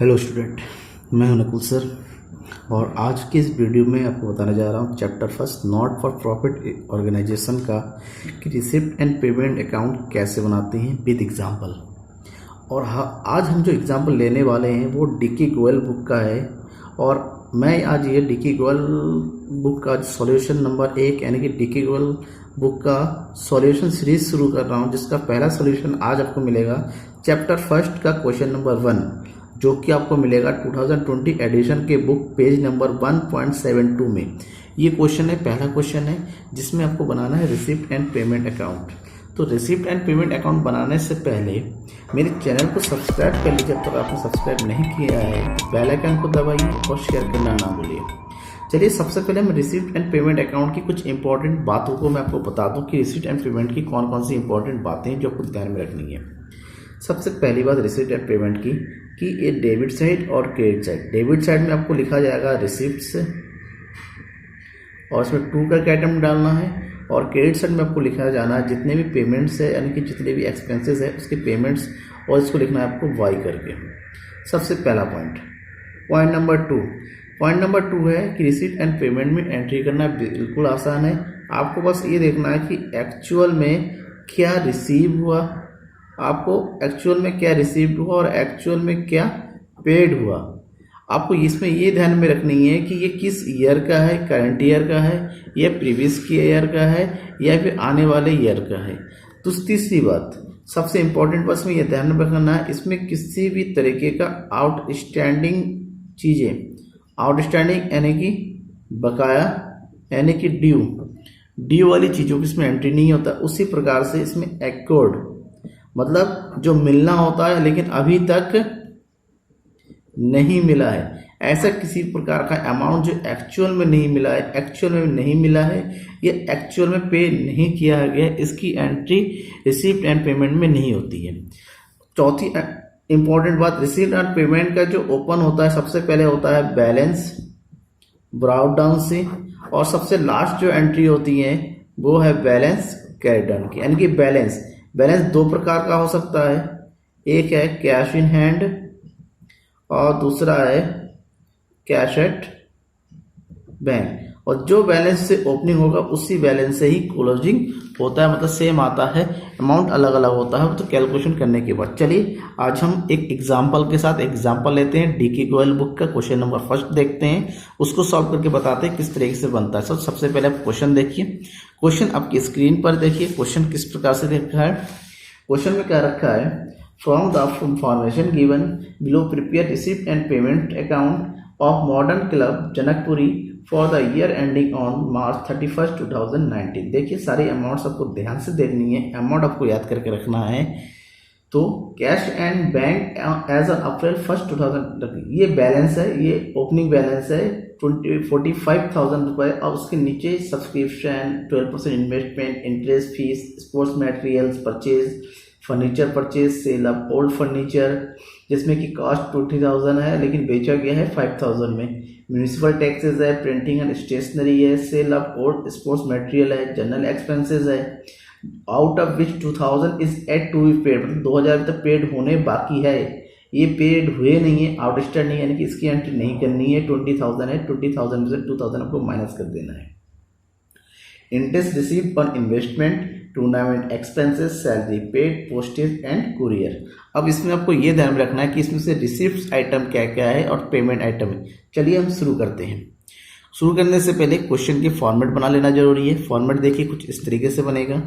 Hello student, मैं हूं Nakul sir और आज के इस वीडियो में आपको बताने जा रहा हूं chapter first not for profit organisation का कि रिसिप्ट एंड पेमेंट अकाउंट कैसे बनाते हैं विद एग्जांपल। और आज हम जो एग्जांपल लेने वाले हैं वो डिकी गोयल बुक का है और मैं आज ये डिकी गोयल बुक का सॉल्यूशन नंबर 1 यानी कि डिकी गोयल बुक का सॉल्यूशन सीरीज शुरू कर रहा हूँ, जिसका पहला सॉल्यूशन आज आपको मिलेगा चैप्टर फर्स्ट का क्वेश्चन नंबर 1, जो कि आपको मिलेगा 2020 एडिशन के बुक पेज नंबर 1.72 में। ये क्वेश्चन है, पहला क्वेश्चन है जिसमें आपको बनाना है रिसिप्ट एंड पेमेंट अकाउंट। तो रिसिप्ट एंड पेमेंट अकाउंट बनाने से पहले मेरे चैनल को सब्सक्राइब कर लीजिए, जब तक आपने सब्सक्राइब नहीं किया है। बेल आइकन को दबाइए और शेयर करना ना भूलिए। चलिए, सबसे पहले मैं रिसिप्ट एंड पेमेंट अकाउंट की कुछ इंपॉर्टेंट बातों को मैं आपको बता दूं कि रिसिप्ट एंड पेमेंट की कौन कौन सी इंपॉर्टेंट बातें हैं जो आपको ध्यान में रखनी है। सबसे पहली बात रिसिप्ट एंड पेमेंट की कि ये डेबिट साइड और क्रेडिट साइड। डेबिट साइड में आपको लिखा जाएगा रिसिप्ट्स और इसमें 2 करके आइटम डालना है, और क्रेडिट साइड में आपको लिखा जाना है जितने भी पेमेंट्स है यानी कि जितने भी एक्सपेंसेस है उसके पेमेंट्स, और इसको लिखना है आपको वाई करके। सबसे पहला पॉइंट नंबर 2 है कि रिसिप्ट एंड पेमेंट में एंट्री करना बिल्कुल आसान है। आपको बस ये देखना है कि एक्चुअल में क्या रिसीव हुआ, आपको एक्चुअल में क्या रिसीव्ड हुआ और एक्चुअल में क्या पेड हुआ। आपको इसमें ये ध्यान में रखनी है कि ये किस ईयर का है, करंट ईयर का है या प्रीवियस ईयर का है या फिर आने वाले ईयर का है। तो तीसरी बात सबसे इंपॉर्टेंट बस में ये ध्यान में रखना है, इसमें किसी भी तरीके का आउटस्टैंडिंग चीज़ें, आउटस्टैंडिंग यानी कि बकाया यानी कि ड्यू वाली चीज़ों की इसमें एंट्री नहीं होता। उसी प्रकार से इसमें एक्कोर्ड मतलब जो मिलना होता है लेकिन अभी तक नहीं मिला है, ऐसा किसी प्रकार का अमाउंट जो एक्चुअल में नहीं मिला है, ये एक्चुअल में पे नहीं किया गया, इसकी एंट्री रिसिप्ट एंड पेमेंट में नहीं होती है। चौथी इंपॉर्टेंट बात, रिसिप्ट एंड पेमेंट का जो ओपन होता है सबसे पहले होता है बैलेंस ब्राउट डाउन से, और सबसे लास्ट जो एंट्री होती है वो है बैलेंस कैरी डाउन की। यानी कि बैलेंस 2 प्रकार का हो सकता है, एक है कैश इन हैंड और दूसरा है कैश एट बैंक। और जो बैलेंस से ओपनिंग होगा उसी बैलेंस से ही क्लोजिंग होता है, मतलब सेम आता है, अमाउंट अलग अलग होता है तो कैलकुलेशन करने के बाद। चलिए आज हम एक एग्जांपल के साथ एग्जांपल लेते हैं, डिकी गोयल बुक का क्वेश्चन नंबर फर्स्ट देखते हैं, उसको सॉल्व करके बताते हैं किस तरीके से बनता है। सबसे पहले आप क्वेश्चन देखिए, क्वेश्चन आपकी स्क्रीन पर देखिए। क्वेश्चन किस प्रकार से रखा है, क्वेश्चन में क्या रखा है, from the information given below prepare receipt and payment account of modern club Janakpuri for the year ending on March 31, 2019। देखिए सारी अमाउंट्स आपको ध्यान से देखनी है, अमाउंट आपको याद करके रखना है। तो cash and bank as on April 1, 2000, ये बैलेंस है, ये ओपनिंग बैलेंस है 45,000 रुपये, और उसके नीचे subscription, 12% investment, interest fees, sports materials purchase, furniture purchase, sale of old furniture जिसमें कि कॉस्ट 20,000 है लेकिन बेचा गया है 5,000 में, म्यूनिसिपल टैक्सेस है, प्रिंटिंग एंड स्टेशनरी है, sale of old sports material है, जनरल एक्सपेंसेस है, out of which 2,000 is yet to be paid, मतलब 2,000 तक पेड होने बाकी है, ये पेड हुए नहीं है, आउटस्टैंडिंग यानी कि इसकी एंट्री नहीं करनी है। 20,000 है, 20,000 में से 2,000 आपको माइनस कर देना है। Interest received on investment, tournament expenses, salary paid, postage and courier. अब इसमें आपको ये ध्यान रखना है कि इसमें से रिसिप्ट आइटम क्या क्या है और पेमेंट आइटम है। चलिए हम शुरू करते हैं। शुरू करने से पहले क्वेश्चन की फॉर्मेट बना लेना जरूरी है। फॉर्मेट देखिए कुछ इस तरीके से बनेगा।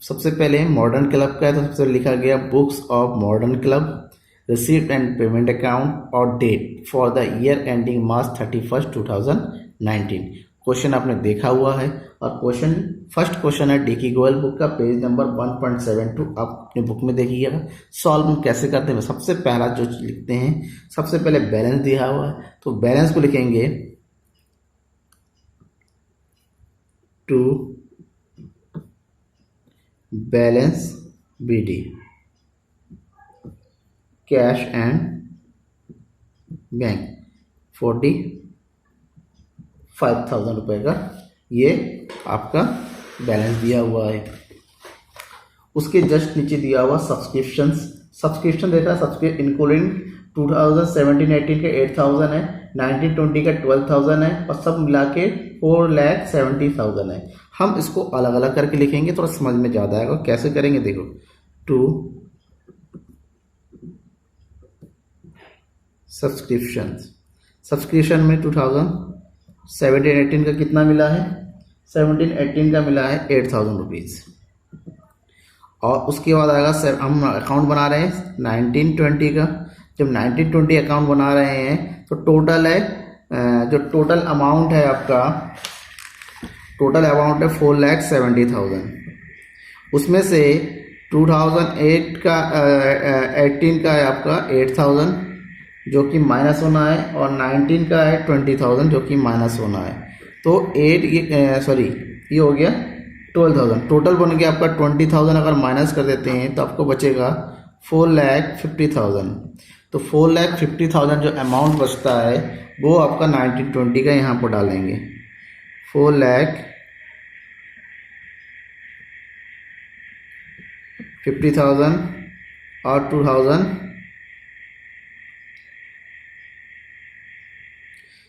सबसे पहले मॉडर्न क्लब का है तो सबसे लिखा गया books of modern club, receipt and payment account और date for the year ending March 31, 2019। Question आपने देखा हुआ है और फर्स्ट क्वेश्चन है डिकी गोयल बुक का पेज नंबर 1.72, आप अपने बुक में देखिएगा। सॉल्व कैसे करते हैं, सबसे पहला जो लिखते हैं, सबसे पहले बैलेंस दिया हुआ है तो बैलेंस को लिखेंगे to balance BD, cash and bank 45,000 रुपये का ये आपका बैलेंस दिया हुआ है। उसके जस्ट नीचे दिया हुआ सब्सक्रिप्शन देखा, सब्सक्रिप्शन इंक्लूडिंग 2017-18 का 8,000 है, 19-20 का 12,000 है और सब मिला के 4,70,000 है। हम इसको अलग अलग करके लिखेंगे, थोड़ा समझ में ज़्यादा आएगा। कैसे करेंगे देखो, 2 सब्सक्रिप्शन में 2017-18 का कितना मिला है, 17-18 का मिला है 8,000 रुपीज़। और उसके बाद आएगा सर, हम अकाउंट बना रहे हैं 19-20 का। जब 19-20 अकाउंट बना रहे हैं तो टोटल है, जो टोटल अमाउंट है आपका, टोटल अमाउंट है 4,70,000। उसमें से 2008 का 18 का है आपका 8,000 जो कि माइनस होना है, और 19 का है 20,000 जो कि माइनस होना है। तो 8 ये हो गया 12,000। टोटल बन गया आपका 20,000। अगर माइनस कर देते हैं तो आपको बचेगा 4,50,000। तो 4,50,000 जो अमाउंट बचता है वो आपका 19-20 का यहाँ पर डालेंगे। 4,50,000 और 2,000,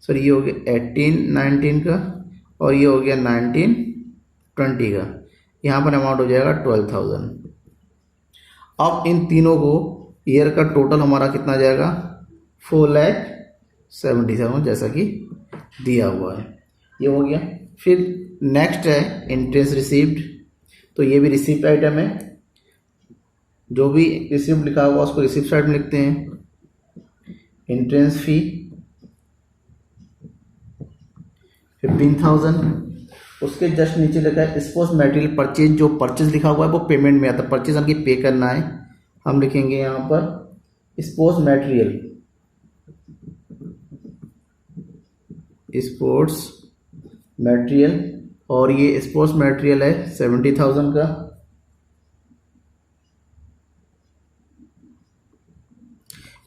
सर ये हो गया 18-19 का, और ये हो गया 19-20 का। यहाँ पर अमाउंट हो जाएगा 12,000। अब इन तीनों को ईयर का टोटल हमारा कितना जाएगा, 4,70,000 जैसा कि दिया हुआ है। ये हो गया। फिर नेक्स्ट है इंटरेस्ट रिसीव्ड। तो ये भी रिसिप्ट आइटम है। जो भी रिसिप्ट लिखा हुआ उसको रिसिप्ट साइड में लिखते हैं। Entrance fee 15,000। उसके जस्ट नीचे लिखा है स्पोर्ट्स मटेरियल परचेज। जो परचेज लिखा हुआ है वो पेमेंट में आता है, परचेज हमको पे करना है। हम लिखेंगे यहाँ पर स्पोर्ट्स मटेरियल, और ये स्पोर्ट्स मटेरियल है 70,000 का।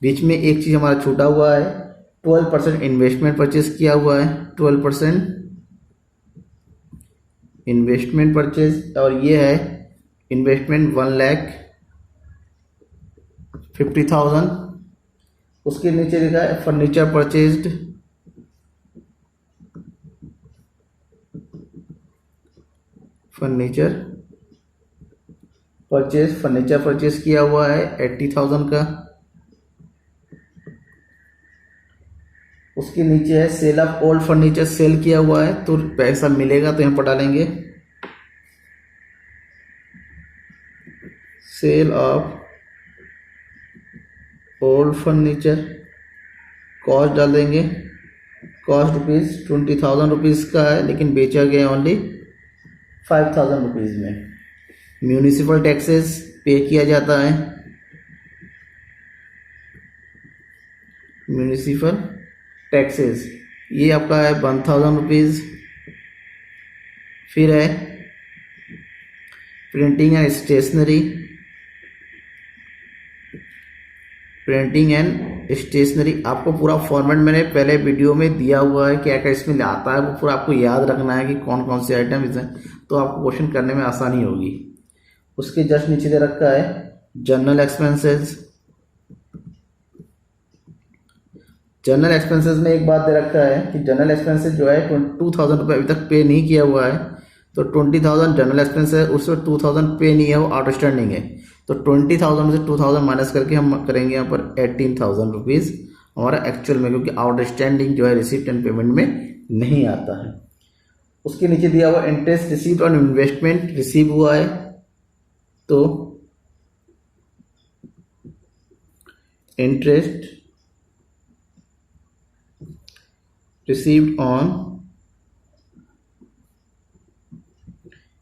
बीच में एक चीज़ हमारा छूटा हुआ है, 12% इन्वेस्टमेंट परचेज किया हुआ है, 12% इन्वेस्टमेंट परचेज, और ये है इन्वेस्टमेंट 1,50,000। उसके नीचे लिखा है फर्नीचर परचेज्ड, फर्नीचर परचेज किया हुआ है 80,000 का। उसके नीचे है sale of old furniture, sale किया हुआ है तो पैसा मिलेगा, तो यहाँ पर डालेंगे sale of old furniture. Cost डाल देंगे, कॉस्ट ₹20,000 का है, लेकिन बेचा गया ओनली 5,000 रुपीज़ में। म्यूनिसिपल टैक्सेस पे किया जाता है, म्यूनिसिपल टैक्सेस ये आपका है 1,000 रुपीज़। फिर है प्रिंटिंग एंड स्टेशनरी। आपको पूरा फॉर्मेट मैंने पहले वीडियो में दिया हुआ है, क्या क्या इसमें आता है वो पूरा आपको याद रखना है कि कौन कौन से आइटम इसमें, तो आपको क्वेश्चन करने में आसानी होगी। उसके जस्ट नीचे दे रखा है जनरल एक्सपेंसेस। जनरल एक्सपेंसेस में एक बात दे रखा है कि जनरल एक्सपेंसेस जो है 2,000 रुपये अभी तक पे नहीं किया हुआ है, तो 20,000 जनरल एक्सपेंस है, उसमें 2,000 पे नहीं है, वो आउटस्टैंडिंग है। तो 20,000 में से 2,000 माइनस करके हम करेंगे यहाँ पर 18,000 रुपीज़ हमारा एक्चुअल में, क्योंकि आउटस्टैंडिंग जो है रिसिप्ट एंड पेमेंट में नहीं आता है। उसके नीचे दिया हुआ इंटरेस्ट रिसीव्ड और इन्वेस्टमेंट रिसीव हुआ है, तो इंटरेस्ट रिसीव्ड ऑन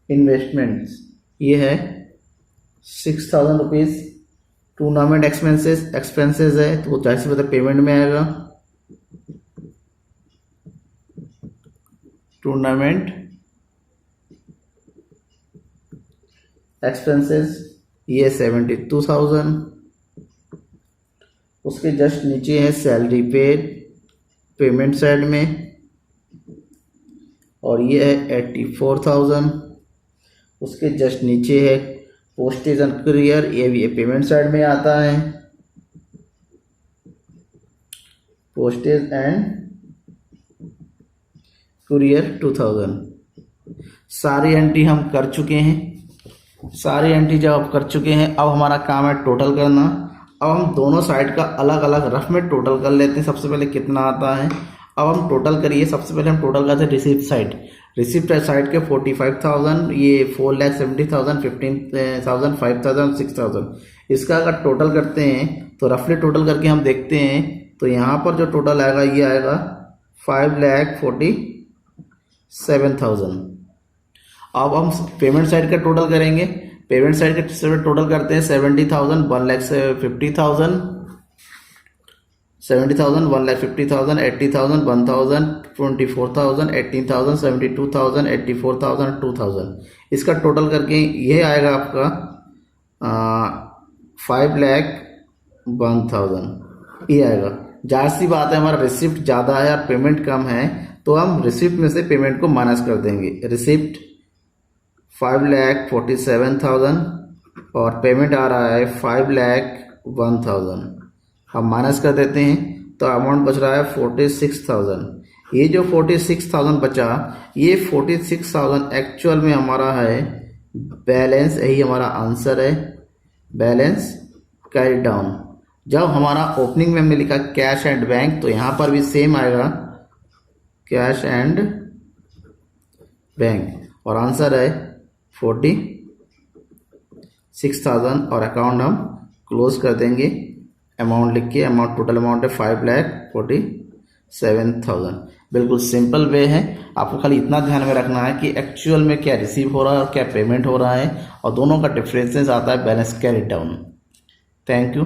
इन्वेस्टमेंट्स ये है 6,000 रुपीज़। टूर्नामेंट एक्सपेंसेस है तो वो जाहिर सी बात है पेमेंट में आएगा। टूर्नामेंट एक्सपेंसेस ये 72,000। उसके जस्ट नीचे है सैलरी पेड पेमेंट साइड में, और ये है 84,000। उसके जस्ट नीचे है पोस्टेज एंड कुरियर, ये भी पेमेंट साइड में आता है। Postage and courier 2000। सारी एंट्री हम कर चुके हैं। सारी एंट्री जब आप कर चुके हैं, अब हमारा काम है टोटल करना। अब हम दोनों साइड का अलग अलग रफ में टोटल कर लेते हैं। सबसे पहले कितना आता है, अब हम टोटल करिए। सबसे पहले हम टोटल करते हैं रिसिप्ट साइड। रिसिप्ट साइड के 45,000, ये 4,70,000, 15,000, 5,000, 6,000। इसका अगर टोटल करते हैं तो रफली टोटल करके हम देखते हैं तो यहाँ पर जो टोटल आएगा ये आएगा 5,47,000। अब हम पेमेंट साइड का टोटल करेंगे। पेमेंट साइड का टोटल करते हैं 70,000, 1,50,000, 70,000, 1,50,000, 80,000, 1,000, 24,000, 18,000, 72,000, 84,000, 2,000। इसका टोटल करके ये आएगा आपका 5,01,000 ये आएगा। जाहिर सी बात है, हमारा रिसिप्ट ज़्यादा है और पेमेंट कम है, तो हम रिसिप्ट में से पेमेंट को माइनस कर देंगे। रिसिप्ट 5,47,000 और पेमेंट आ रहा है 5,01,000। हम माइनस कर देते हैं तो अमाउंट बच रहा है 46,000। ये जो 46,000 बचा, ये 46,000 एक्चुअल में हमारा है बैलेंस। यही हमारा आंसर है, बैलेंस कैरी डाउन। जब हमारा ओपनिंग में हमने लिखा कैश एंड बैंक, तो यहाँ पर भी सेम आएगा कैश एंड बैंक और आंसर है 46,000 और अकाउंट हम क्लोज कर देंगे। अमाउंट लिख के, अमाउंट टोटल अमाउंट है 5,47,000। बिल्कुल सिंपल वे है। आपको खाली इतना ध्यान में रखना है कि एक्चुअल में क्या रिसीव हो रहा है और क्या पेमेंट हो रहा है, और दोनों का डिफरेंसेस आता है balance carry down. Thank you.